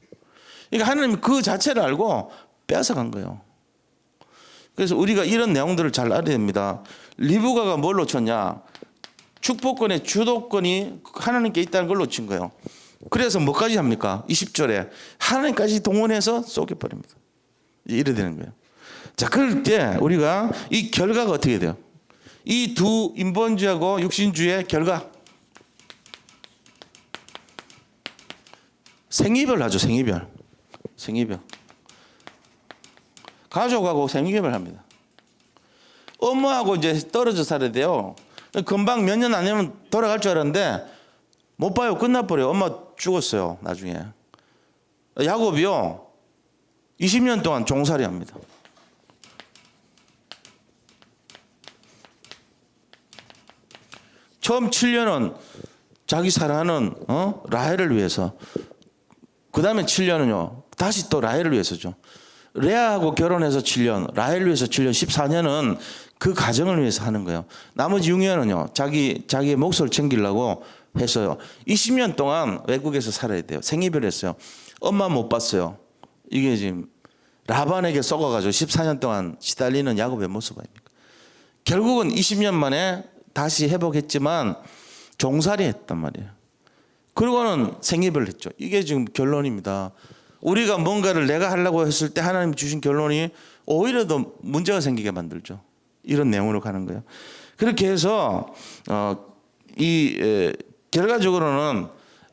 그러니까 하나님이 그 자체를 알고 뺏어간 거예요. 그래서 우리가 이런 내용들을 잘 알아야 됩니다. 리브가가 뭘 놓쳤냐? 축복권의 주도권이 하나님께 있다는 걸 놓친 거예요. 그래서 뭐까지 합니까? 20절에 하나님까지 동원해서 쏘겨버립니다. 이래 되는 거예요. 자, 그럴 때 우리가 이 결과가 어떻게 돼요? 이 두 인본주의하고 육신주의의 결과, 생이별 하죠. 생이별. 가족하고 생이별 합니다. 엄마하고 이제 떨어져 살아야 돼요. 금방 몇 년 안 되면 돌아갈 줄 알았는데 못 봐요. 끝나버려요. 엄마 죽었어요. 나중에. 야곱이요 20년 동안 종살이 합니다. 처음 7년은 자기 사랑하는 라헬을 위해서, 그 다음에 7년은요 다시 또 라헬을 위해서죠. 레아하고 결혼해서 7년, 라헬을 위해서 7년, 14년은 그 가정을 위해서 하는 거예요. 나머지 6년은요 자기의 몫을 챙기려고 했어요. 20년 동안 외국에서 살아야 돼요. 생이별했어요. 엄마 못 봤어요. 이게 지금 라반에게 썩어가지고 14년 동안 시달리는 야곱의 모습 아닙니까? 결국은 20년 만에 다시 회복했지만 종살이 했단 말이에요. 그리고는 생이별을 했죠. 이게 지금 결론입니다. 우리가 뭔가를 내가 하려고 했을 때 하나님이 주신 결론이 오히려 더 문제가 생기게 만들죠. 이런 내용으로 가는 거예요. 그렇게 해서 결과적으로는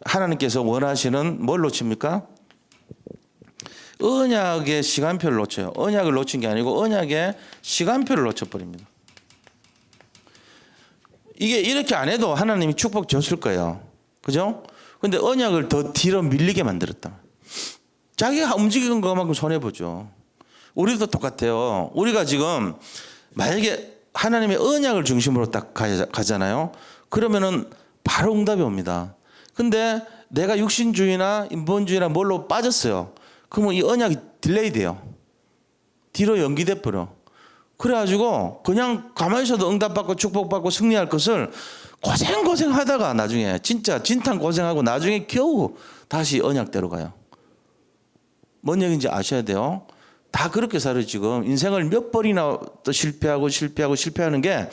하나님께서 원하시는 뭘 놓칩니까? 언약의 시간표를 놓쳐요. 언약을 놓친 게 아니고 언약의 시간표를 놓쳐버립니다. 이게 이렇게 안 해도 하나님이 축복 줬을 거예요. 그죠? 근데 언약을 더 뒤로 밀리게 만들었다. 자기가 움직이는 것만큼 손해보죠. 우리도 똑같아요. 우리가 지금 만약에 하나님의 언약을 중심으로 딱 가잖아요. 그러면은 바로 응답이 옵니다. 근데 내가 육신주의나 인본주의나 뭘로 빠졌어요. 그러면 이 언약이 딜레이 돼요. 뒤로 연기돼 버려. 그래가지고 그냥 가만히 있어도 응답받고 축복받고 승리할 것을 고생 하다가 나중에 진짜 진탕 고생하고 나중에 겨우 다시 언약대로 가요. 뭔 얘기인지 아셔야 돼요. 다 그렇게 살아요. 지금 인생을 몇 번이나 또 실패하는 게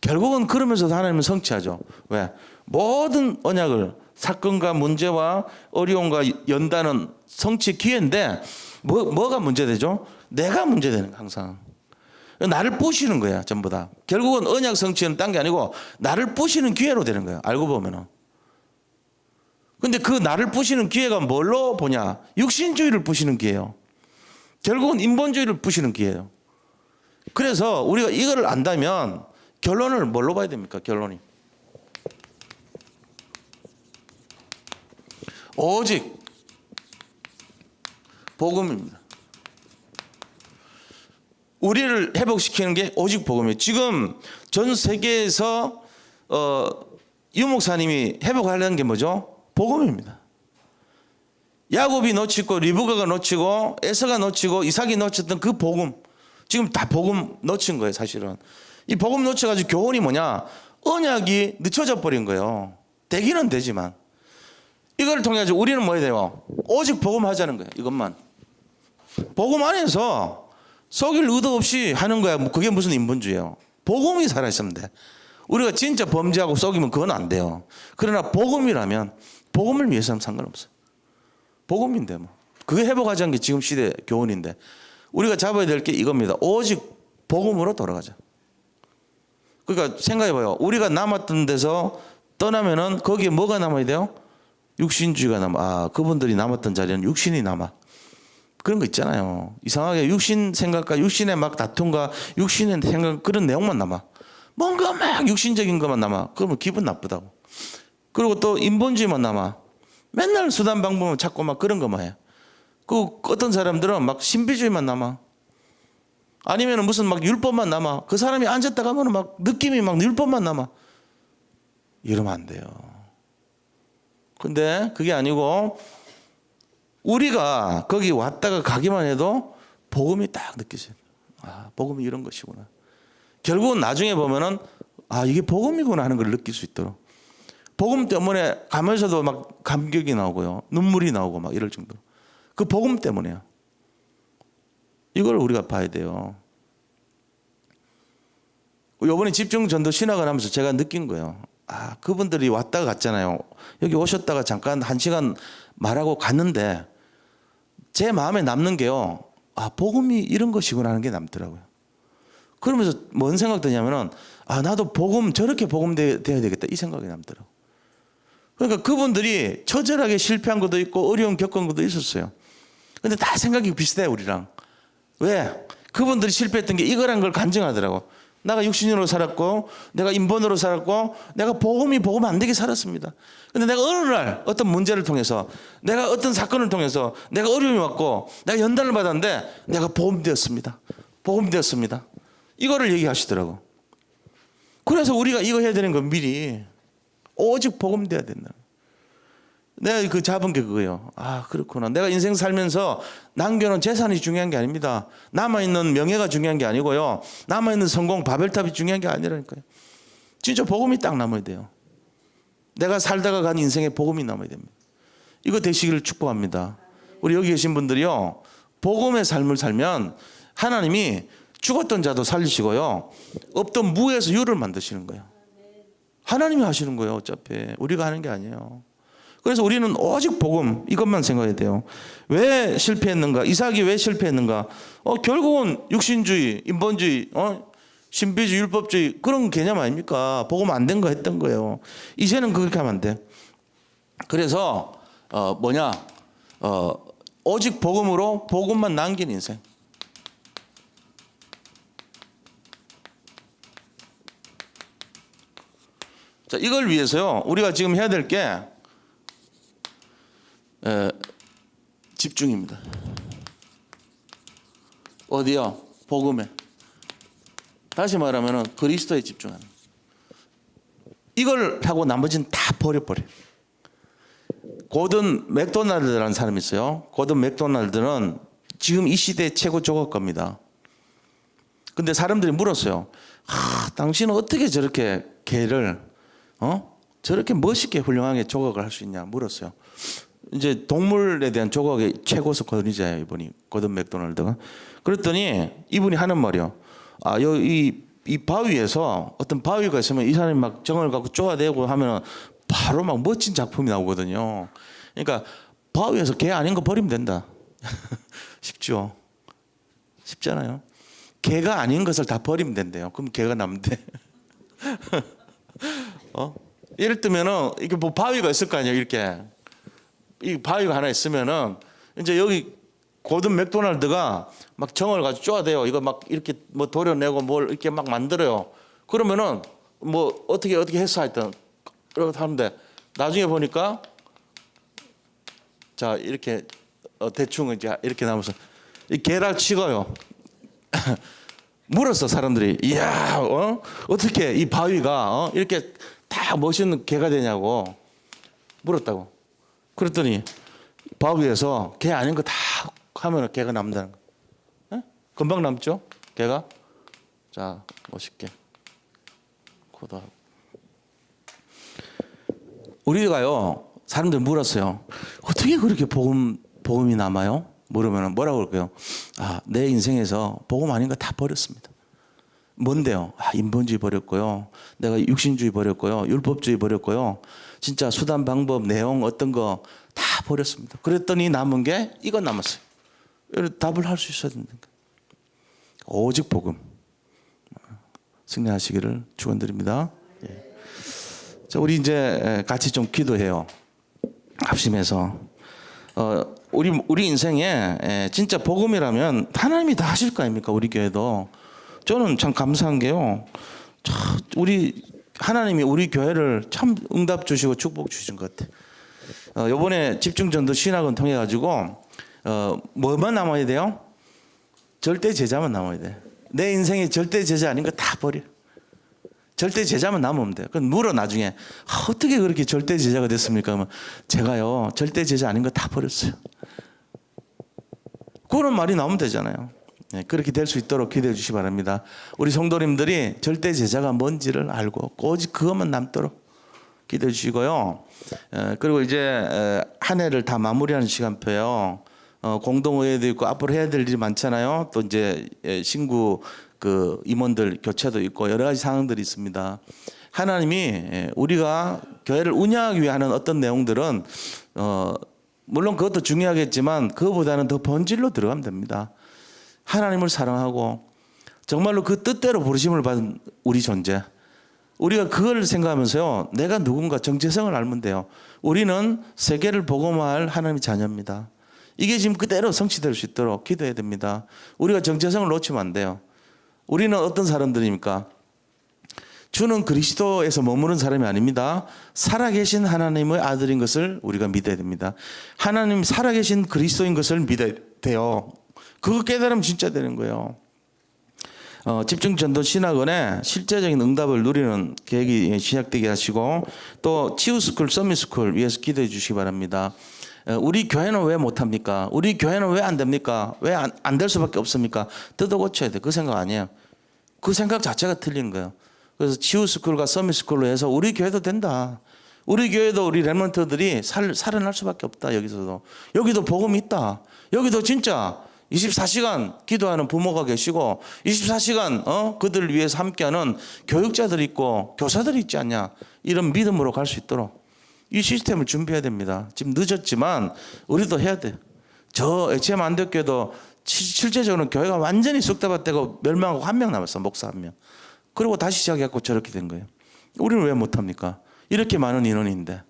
결국은 그러면서도 하나님은 성취하죠. 왜? 모든 언약을 사건과 문제와 어려움과 연다는 성취의 기회인데 뭐가 문제되죠? 내가 문제되는 거야, 항상. 나를 부시는 거야, 전부 다. 결국은 언약 성취는 딴 게 아니고 나를 부시는 기회로 되는 거야, 알고 보면은. 근데 그 나를 부시는 기회가 뭘로 보냐? 육신주의를 부시는 기회예요. 결국은 인본주의를 부시는 기회예요. 그래서 우리가 이거를 안다면 결론을 뭘로 봐야 됩니까? 결론이. 오직 복음입니다. 우리를 회복시키는 게 오직 복음이에요. 지금 전 세계에서 유 목사님이 회복하려는 게 뭐죠? 복음입니다. 야곱이 놓치고 리브가가 놓치고 에서가 놓치고 이삭이 놓쳤던 그 복음, 지금 다 복음 놓친 거예요. 사실은 이 복음 놓쳐가지고 교훈이 뭐냐? 언약이 늦춰져 버린 거예요. 되기는 되지만 이걸 통해 가지고 우리는 뭐 해야 돼요? 오직 복음 하자는 거예요. 이것만 복음 안에서 속일 의도 없이 하는 거야. 그게 무슨 인본주의예요? 복음이 살아있으면 돼. 우리가 진짜 범죄하고 속이면 그건 안 돼요. 그러나 복음이라면 복음을 위해서는 상관없어요. 복음인데 뭐. 그게 회복하자는 게 지금 시대 교훈인데 우리가 잡아야 될 게 이겁니다. 오직 복음으로 돌아가자. 그러니까 생각해봐요. 우리가 남았던 데서 떠나면은 거기에 뭐가 남아야 돼요? 육신주의가 남아. 그분들이 남았던 자리는 육신이 남아. 그런 거 있잖아요. 이상하게 육신 생각과 육신의 막 다툼과 육신의 생각 그런 내용만 남아. 뭔가 막 육신적인 것만 남아. 그러면 기분 나쁘다고. 그리고 또 인본주의만 남아. 맨날 수단 방법을 찾고 막 그런 것만 해. 그 어떤 사람들은 막 신비주의만 남아. 아니면 무슨 막 율법만 남아. 그 사람이 앉았다 가면 막 느낌이 막 율법만 남아. 이러면 안 돼요. 근데 그게 아니고 우리가 거기 왔다가 가기만 해도 복음이 딱 느껴져요. 아, 복음이 이런 것이구나. 결국은 나중에 보면은 아, 이게 복음이구나 하는 걸 느낄 수 있도록. 복음 때문에 가면서도 막 감격이 나오고요. 눈물이 나오고 막 이럴 정도로. 그 복음 때문에요. 이걸 우리가 봐야 돼요. 요번에 집중 전도 신학을 하면서 제가 느낀 거예요. 아, 그분들이 왔다가 갔잖아요. 여기 오셨다가 잠깐 1시간 말하고 갔는데 제 마음에 남는 게요. 아, 복음이 이런 것이구나 하는 게 남더라고요. 그러면서 뭔 생각 드냐면은 아, 나도 복음 저렇게 복음돼야 되겠다 이 생각이 남더라고요. 그러니까 그분들이 처절하게 실패한 것도 있고 어려움 겪은 것도 있었어요. 근데 다 생각이 비슷해요, 우리랑. 왜? 그분들이 실패했던 게 이거란 걸 간증하더라고. 내가 육신으로 살았고 내가 인본으로 살았고 내가 복음이 복음 안 되게 살았습니다. 근데 내가 어느 날 어떤 문제를 통해서 내가 어떤 사건을 통해서 내가 어려움이 왔고 내가 연단을 받았는데 내가 복음 되었습니다. 복음 되었습니다. 이거를 얘기하시더라고. 그래서 우리가 이거 해야 되는 건 미리 오직 복음 돼야 된다. 내가 그 잡은 게 그거예요. 아, 그렇구나. 내가 인생 살면서 남겨놓은 재산이 중요한 게 아닙니다. 남아있는 명예가 중요한 게 아니고요. 남아있는 성공, 바벨탑이 중요한 게 아니라니까요. 진짜 복음이 딱 남아야 돼요. 내가 살다가 간 인생에 복음이 남아야 됩니다. 이거 되시기를 축복합니다. 우리 여기 계신 분들이요. 복음의 삶을 살면 하나님이 죽었던 자도 살리시고요. 없던 무에서 유를 만드시는 거예요. 하나님이 하시는 거예요. 어차피 우리가 하는 게 아니에요. 그래서 우리는 오직 복음 이것만 생각해야 돼요. 왜 실패했는가? 이삭이 왜 실패했는가? 결국은 육신주의, 인본주의, 신비주의, 율법주의 그런 개념 아닙니까? 복음 안 된 거 했던 거예요. 이제는 그렇게 하면 안 돼. 그래서 오직 복음으로 복음만 남긴 인생. 자, 이걸 위해서요. 우리가 지금 해야 될 게 집중입니다. 어디요? 복음에. 다시 말하면 그리스도에 집중하는. 이걸 하고 나머지는 다 버려버려요. 고든 맥도날드라는 사람이 있어요. 고든 맥도날드는 지금 이 시대의 최고 조각가입니다. 근데 사람들이 물었어요. 당신은 어떻게 저렇게 개를 저렇게 멋있게 훌륭하게 조각을 할 수 있냐 물었어요. 이제 동물에 대한 조각의 최고 권위자예요, 이분이. 고든 맥도날드가. 그랬더니 이분이 하는 말이요. 이 바위에서 어떤 바위가 있으면 이 사람이 막 정을 갖고 쪼아대고 하면 바로 막 멋진 작품이 나오거든요. 그러니까 바위에서 개 아닌 거 버리면 된다. 쉽죠? 쉽잖아요. 개가 아닌 것을 다 버리면 된대요. 그럼 개가 남는데. 예를 들면은 이게 뭐 바위가 있을 거 아니에요, 이렇게. 이 바위가 하나 있으면은 이제 여기 고든 맥도날드가 막 정을 가지고 쪼아대요. 이거 막 이렇게 뭐 도려내고 뭘 이렇게 막 만들어요. 그러면은 뭐 어떻게 해서 하여튼 이렇게 하는데 나중에 보니까 자 이렇게 대충 이제 이렇게 나면서 이 개를 치고요. 물었어 사람들이. 이야 어떻게 이 바위가 이렇게 다 멋있는 개가 되냐고 물었다고. 그랬더니 바위에서 개 아닌 거 다 하면 개가 남는다는 거. 에? 금방 남죠? 개가. 자 멋있게 고도하고. 우리가요 사람들 물었어요. 어떻게 그렇게 복음이 남아요? 물으면 뭐라고 그럴까요? 내 인생에서 복음 아닌 거 다 버렸습니다. 뭔데요? 인본주의 버렸고요. 내가 육신주의 버렸고요. 율법주의 버렸고요. 진짜 수단, 방법, 내용 어떤 거 다 버렸습니다. 그랬더니 남은 게 이거 남았어요. 답을 할 수 있어야 된다. 오직 복음. 승리하시기를 축원드립니다. 예. 자, 우리 이제 같이 좀 기도해요. 합심해서. 우리 인생에 진짜 복음이라면 하나님이 다 하실 거 아닙니까? 우리 교회도. 저는 참 감사한 게요. 우리 하나님이 우리 교회를 참 응답 주시고 축복 주신 것 같아요. 이번에 집중전도 신학원 통해 가지고 뭐만 남아야 돼요? 절대 제자만 남아야 돼. 내 인생에 절대 제자 아닌 거 다 버려. 절대 제자만 남으면 돼요. 그럼 물어 나중에 어떻게 그렇게 절대 제자가 됐습니까? 그러면 제가요 절대 제자 아닌 거 다 버렸어요. 그런 말이 나오면 되잖아요. 네, 그렇게 될 수 있도록 기도해 주시기 바랍니다. 우리 성도님들이 절대 제자가 뭔지를 알고 오직 그것만 남도록 기도해 주시고요. 그리고 이제 한 해를 다 마무리하는 시간표예요. 공동의회도 있고 앞으로 해야 될 일이 많잖아요. 또 이제 신구 그 임원들 교체도 있고 여러 가지 상황들이 있습니다. 하나님이 우리가 교회를 운영하기 위해 하는 어떤 내용들은 물론 그것도 중요하겠지만 그거보다는 더 본질로 들어가면 됩니다. 하나님을 사랑하고 정말로 그 뜻대로 부르심을 받은 우리 존재. 우리가 그걸 생각하면서요. 내가 누군가 정체성을 알면 돼요. 우리는 세계를 복음화할 하나님의 자녀입니다. 이게 지금 그대로 성취될 수 있도록 기도해야 됩니다. 우리가 정체성을 놓치면 안 돼요. 우리는 어떤 사람들입니까? 주는 그리스도에서 머무는 사람이 아닙니다. 살아계신 하나님의 아들인 것을 우리가 믿어야 됩니다. 하나님 살아계신 그리스도인 것을 믿어야 돼요. 그거 깨달으면 진짜 되는 거예요. 집중전도 신학원에 실제적인 응답을 누리는 계획이 시작되게 하시고 또 치유스쿨, 서밋스쿨 위해서 기도해 주시기 바랍니다. 우리 교회는 왜 못합니까? 우리 교회는 왜 안 됩니까? 왜 안 될 수밖에 없습니까? 뜯어 고쳐야 돼. 그 생각 아니에요. 그 생각 자체가 틀린 거예요. 그래서 치유스쿨과 서밋스쿨로 해서 우리 교회도 된다. 우리 교회도 우리 렘넌트들이 살아날 수밖에 없다. 여기서도. 여기도 복음이 있다. 여기도 진짜 24시간 기도하는 부모가 계시고 24시간 그들을 위해서 함께하는 교육자들이 있고 교사들이 있지 않냐. 이런 믿음으로 갈 수 있도록 이 시스템을 준비해야 됩니다. 지금 늦었지만 우리도 해야 돼. 저 HM 안덕교도 실제적으로 교회가 완전히 쑥대밭되고 멸망하고 한 명 남았어. 목사 한 명. 그리고 다시 시작해갖고 저렇게 된 거예요. 우리는 왜 못합니까? 이렇게 많은 인원인데.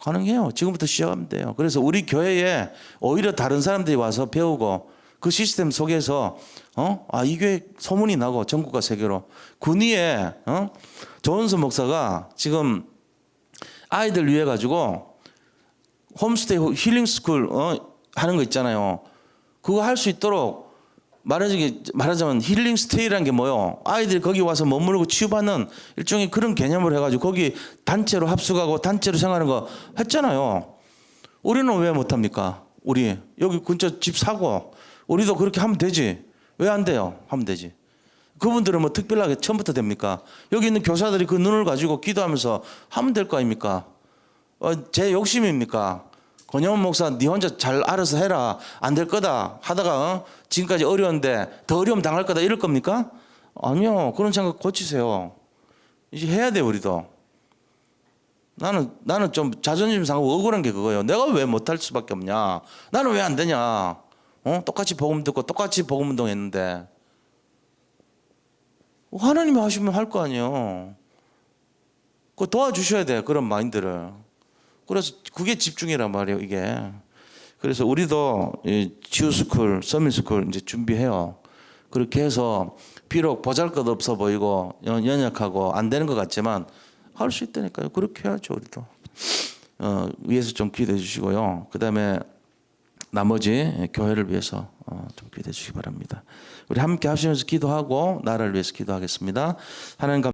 가능해요. 지금부터 시작하면 돼요. 그래서 우리 교회에 오히려 다른 사람들이 와서 배우고 그 시스템 속에서 이 교회 소문이 나고 전국과 세계로 군위에 조은수 목사가 지금 아이들 위해 가지고 홈스테이 힐링 스쿨 하는 거 있잖아요. 그거 할 수 있도록 말하자면 힐링 스테이라는 게 뭐요? 아이들이 거기 와서 머무르고 치유받는 일종의 그런 개념을 해가지고 거기 단체로 합숙하고 단체로 생활하는 거 했잖아요. 우리는 왜 못합니까? 우리 여기 근처 집 사고 우리도 그렇게 하면 되지. 왜 안 돼요? 하면 되지. 그분들은 뭐 특별하게 처음부터 됩니까? 여기 있는 교사들이 그 눈을 가지고 기도하면서 하면 될 거 아닙니까? 제 욕심입니까? 권영훈 목사 네 혼자 잘 알아서 해라. 안 될 거다 하다가 지금까지 어려운데 더 어려움 당할 거다 이럴 겁니까? 아니요. 그런 생각 고치세요. 이제 해야 돼 우리도. 나는 좀 자존심 상하고 억울한 게 그거예요. 내가 왜 못할 수밖에 없냐. 나는 왜 안 되냐. 똑같이 복음 듣고 똑같이 복음 운동했는데. 하나님이 하시면 할 거 아니에요. 그거 도와주셔야 돼. 그런 마인드를. 그래서 그게 집중이란 말이에요, 이게. 그래서 우리도 치유스쿨, 서밋스쿨 이제 준비해요. 그렇게 해서 비록 보잘것없어 보이고 연약하고 안 되는 것 같지만 할 수 있다니까요. 그렇게 해야죠, 우리도. 위에서 좀 기도해 주시고요. 그다음에 나머지 교회를 위해서 좀 기도해 주시기 바랍니다. 우리 함께 하시면서 기도하고 나라를 위해서 기도하겠습니다. 하나님